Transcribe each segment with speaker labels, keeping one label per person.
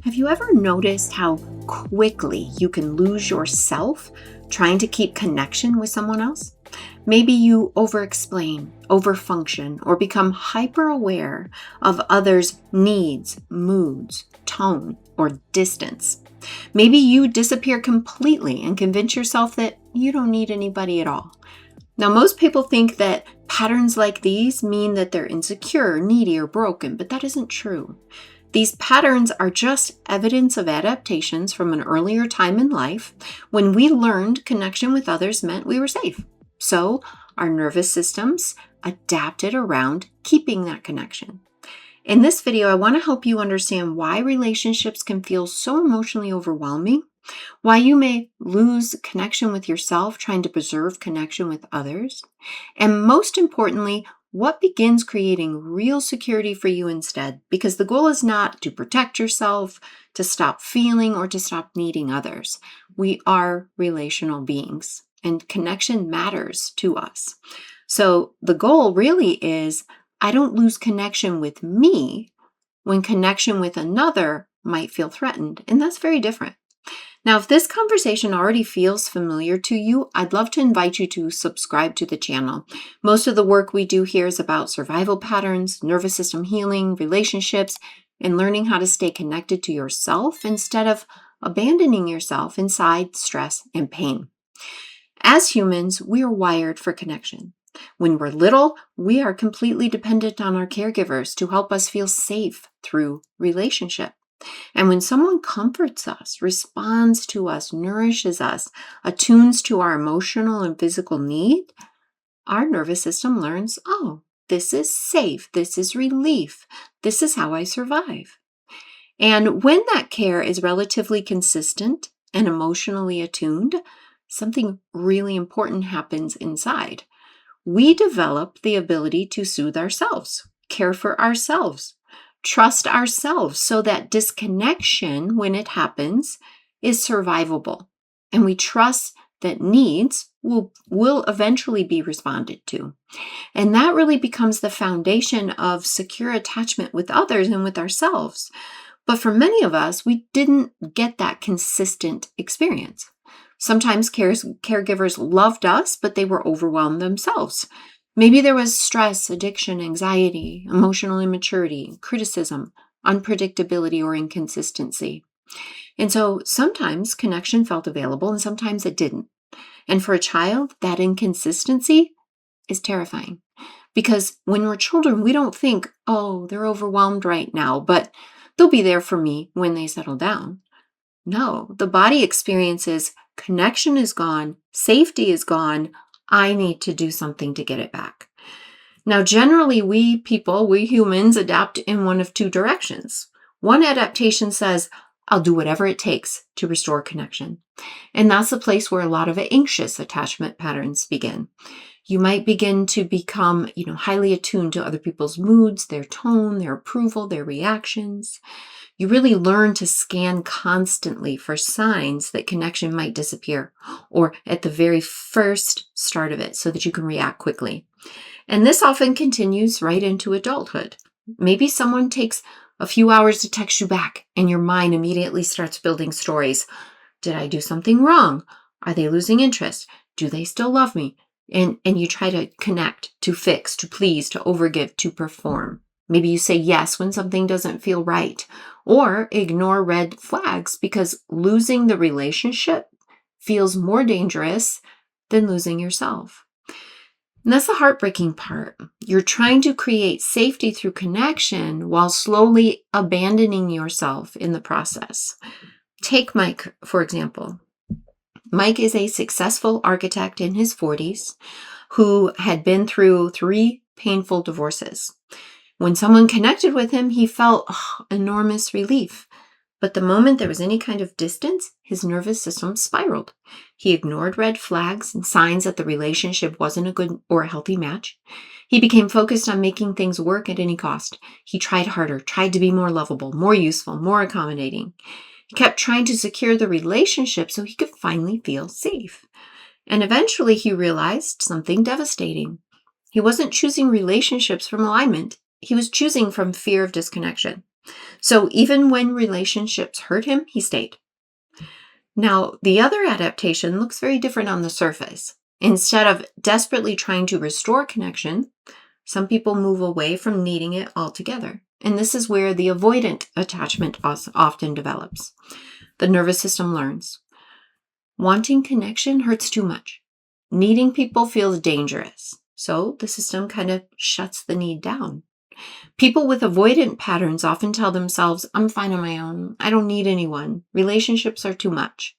Speaker 1: Have you ever noticed how quickly you can lose yourself trying to keep connection with someone else? Maybe you over-explain, overfunction, or become hyper aware of others' needs, moods, tone, or distance. Maybe you disappear completely and convince yourself that you don't need anybody at all. Now, most people think that patterns like these mean that they're insecure, needy, or broken, but that isn't true. These patterns are just evidence of adaptations from an earlier time in life when we learned connection with others meant we were safe. So, our nervous systems adapted around keeping that connection. In this video, I want to help you understand why relationships can feel so emotionally overwhelming, why you may lose connection with yourself trying to preserve connection with others, and most importantly, what begins creating real security for you instead. Because the goal is not to protect yourself, to stop feeling, or to stop needing others. We are relational beings, and connection matters to us. So the goal really is I don't lose connection with me when connection with another might feel threatened. And that's very different. Now, if this conversation already feels familiar to you, I'd love to invite you to subscribe to the channel. Most of the work we do here is about survival patterns, nervous system healing, relationships, and learning how to stay connected to yourself instead of abandoning yourself inside stress and pain. As humans, we are wired for connection. When we're little, we are completely dependent on our caregivers to help us feel safe through relationship. And when someone comforts us, responds to us, nourishes us, attunes to our emotional and physical need, our nervous system learns, oh, this is safe, this is relief, this is how I survive. And when that care is relatively consistent and emotionally attuned, something really important happens inside. We develop the ability to soothe ourselves, care for ourselves, trust ourselves so that disconnection, when it happens, is survivable. And we trust that needs will eventually be responded to. And that really becomes the foundation of secure attachment with others and with ourselves. But for many of us, we didn't get that consistent experience. Sometimes caregivers loved us, but they were overwhelmed themselves. Maybe there was stress, addiction, anxiety, emotional immaturity, criticism, unpredictability, or inconsistency. And so sometimes connection felt available and sometimes it didn't. And for a child, that inconsistency is terrifying. Because when we're children, we don't think, oh, they're overwhelmed right now, but they'll be there for me when they settle down. No, the body experiences connection is gone, safety is gone, I need to do something to get it back. Now, generally, we humans adapt in one of two directions. One adaptation says, I'll do whatever it takes to restore connection. And that's the place where a lot of anxious attachment patterns begin. You might begin to become, highly attuned to other people's moods, their tone, their approval, their reactions. You really learn to scan constantly for signs that connection might disappear or at the very first start of it so that you can react quickly. And this often continues right into adulthood. Maybe someone takes a few hours to text you back and your mind immediately starts building stories. Did I do something wrong? Are they losing interest? Do they still love me? And you try to connect, to fix, to please, to overgive, to perform. Maybe you say yes when something doesn't feel right, or ignore red flags because losing the relationship feels more dangerous than losing yourself. And that's the heartbreaking part. You're trying to create safety through connection while slowly abandoning yourself in the process. Take Mike, for example. Mike is a successful architect in his 40s who had been through 3 painful divorces. When someone connected with him, he felt enormous relief. But the moment there was any kind of distance, his nervous system spiraled. He ignored red flags and signs that the relationship wasn't a good or a healthy match. He became focused on making things work at any cost. He tried harder, tried to be more lovable, more useful, more accommodating. He kept trying to secure the relationship so he could finally feel safe. And eventually he realized something devastating. He wasn't choosing relationships from alignment. He was choosing from fear of disconnection. So even when relationships hurt him, he stayed. Now, the other adaptation looks very different on the surface. Instead of desperately trying to restore connection, some people move away from needing it altogether. And this is where the avoidant attachment often develops. The nervous system learns. Wanting connection hurts too much. Needing people feels dangerous. So the system kind of shuts the need down. People with avoidant patterns often tell themselves, I'm fine on my own. I don't need anyone. Relationships are too much.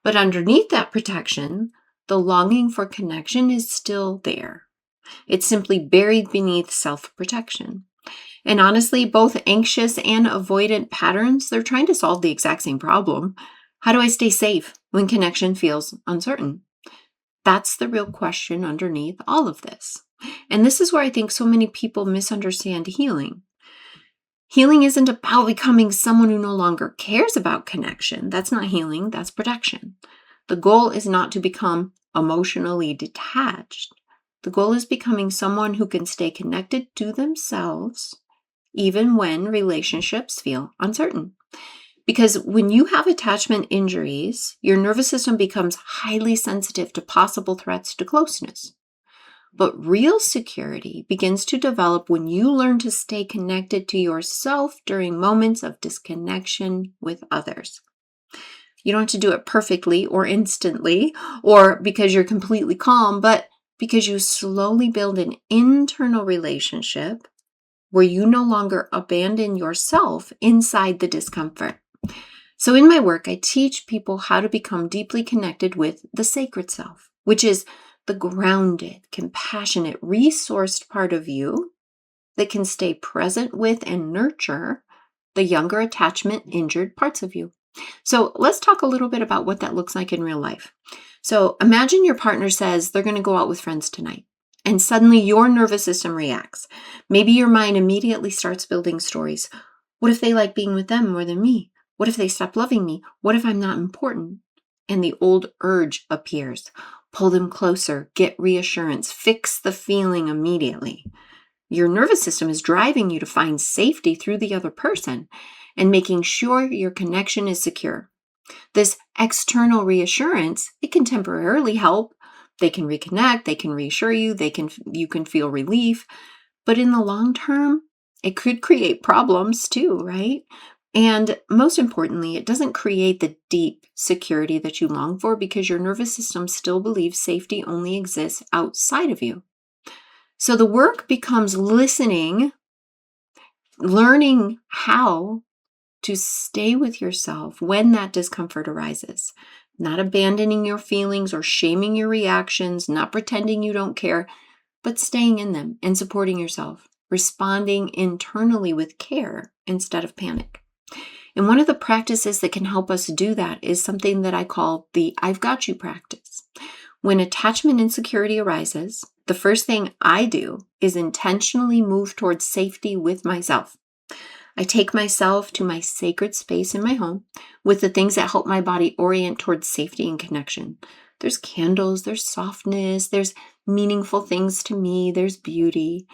Speaker 1: But underneath that protection, the longing for connection is still there. It's simply buried beneath self-protection. And honestly, both anxious and avoidant patterns, they're trying to solve the exact same problem. How do I stay safe when connection feels uncertain? That's the real question underneath all of this. And this is where I think so many people misunderstand healing. Healing isn't about becoming someone who no longer cares about connection. That's not healing, that's protection. The goal is not to become emotionally detached. The goal is becoming someone who can stay connected to themselves even when relationships feel uncertain. Because when you have attachment injuries, your nervous system becomes highly sensitive to possible threats to closeness. But real security begins to develop when you learn to stay connected to yourself during moments of disconnection with others. You don't have to do it perfectly or instantly or because you're completely calm, but because you slowly build an internal relationship where you no longer abandon yourself inside the discomfort. So in my work, I teach people how to become deeply connected with the sacred self, which is the grounded, compassionate, resourced part of you that can stay present with and nurture the younger attachment injured parts of you. So let's talk a little bit about what that looks like in real life. So imagine your partner says they're going to go out with friends tonight, and suddenly your nervous system reacts. Maybe your mind immediately starts building stories. What if they like being with them more than me? What if they stop loving me? What if I'm not important? And the old urge appears. Pull them closer, get reassurance, fix the feeling immediately. Your nervous system is driving you to find safety through the other person and making sure your connection is secure. This external reassurance, it can temporarily help. They can reconnect, they can reassure you, you can feel relief. But in the long term, it could create problems too, right? And most importantly, it doesn't create the deep security that you long for because your nervous system still believes safety only exists outside of you. So the work becomes listening, learning how to stay with yourself when that discomfort arises, not abandoning your feelings or shaming your reactions, not pretending you don't care, but staying in them and supporting yourself, responding internally with care instead of panic. And one of the practices that can help us do that is something that I call the I've got you practice. When attachment insecurity arises, the first thing I do is intentionally move towards safety with myself. I take myself to my sacred space in my home with the things that help my body orient towards safety and connection. There's candles, there's softness, there's meaningful things to me, there's beauty.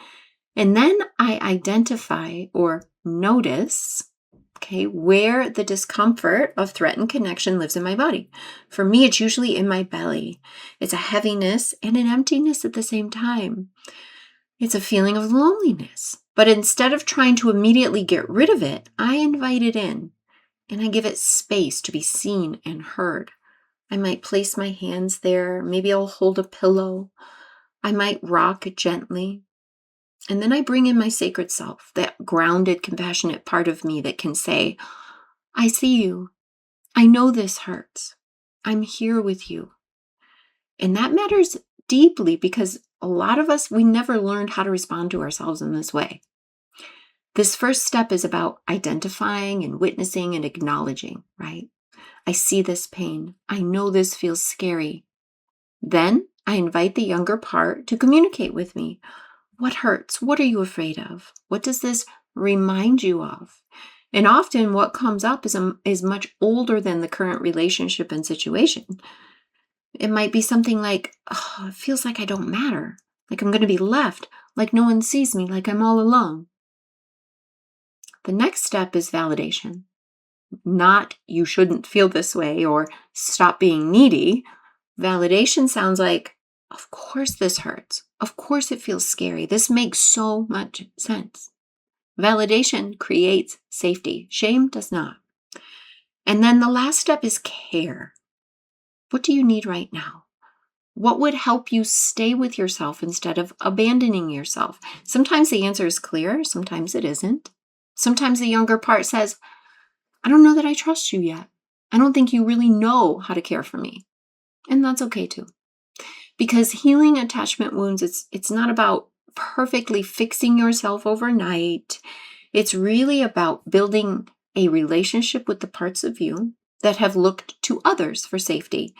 Speaker 1: And then I identify or notice, where the discomfort of threatened connection lives in my body. For me, it's usually in my belly. It's a heaviness and an emptiness at the same time. It's a feeling of loneliness. But instead of trying to immediately get rid of it, I invite it in and I give it space to be seen and heard. I might place my hands there. Maybe I'll hold a pillow. I might rock gently. And then I bring in my sacred self, that grounded, compassionate part of me that can say, I see you. I know this hurts. I'm here with you. And that matters deeply because a lot of us, we never learned how to respond to ourselves in this way. This first step is about identifying and witnessing and acknowledging, right? I see this pain. I know this feels scary. Then I invite the younger part to communicate with me. What hurts? What are you afraid of? What does this remind you of? And often what comes up is much older than the current relationship and situation. It might be something like, oh, it feels like I don't matter, like I'm going to be left, like no one sees me, like I'm all alone. The next step is validation. Not you shouldn't feel this way or stop being needy. Validation sounds like, of course this hurts. Of course it feels scary. This makes so much sense. Validation creates safety. Shame does not. And then the last step is care. What do you need right now? What would help you stay with yourself instead of abandoning yourself? Sometimes the answer is clear. Sometimes it isn't. Sometimes the younger part says, I don't know that I trust you yet. I don't think you really know how to care for me. And that's okay too. Because healing attachment wounds, it's not about perfectly fixing yourself overnight. It's really about building a relationship with the parts of you that have looked to others for safety.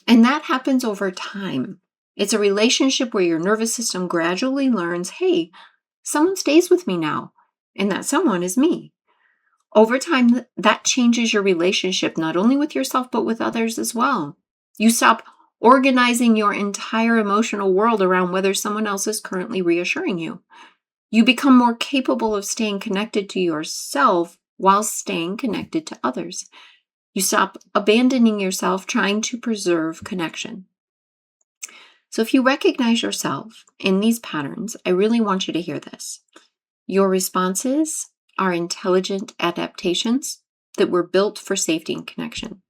Speaker 1: And that happens over time. It's a relationship where your nervous system gradually learns, hey, someone stays with me now, and that someone is me. Over time, that changes your relationship, not only with yourself, but with others as well. You stop organizing your entire emotional world around whether someone else is currently reassuring you. You become more capable of staying connected to yourself while staying connected to others. You stop abandoning yourself trying to preserve connection. So if you recognize yourself in these patterns, I really want you to hear this. Your responses are intelligent adaptations that were built for safety and connection.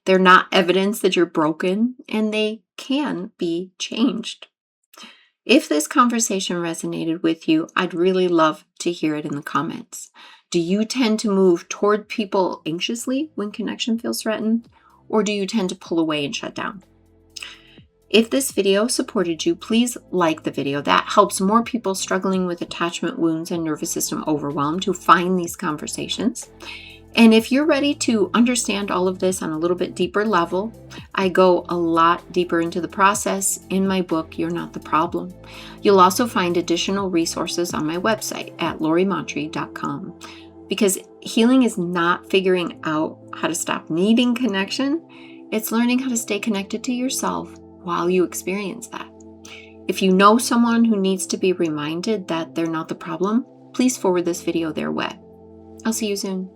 Speaker 1: They're not evidence that you're broken, and they can be changed. If this conversation resonated with you, I'd really love to hear it in the comments. Do you tend to move toward people anxiously when connection feels threatened, or do you tend to pull away and shut down? If this video supported you, please like the video. That helps more people struggling with attachment wounds and nervous system overwhelm to find these conversations. And if you're ready to understand all of this on a little bit deeper level, I go a lot deeper into the process in my book, You're Not the Problem. You'll also find additional resources on my website at lorimontree.com. Because healing is not figuring out how to stop needing connection. It's learning how to stay connected to yourself while you experience that. If you know someone who needs to be reminded that they're not the problem, please forward this video their way. I'll see you soon.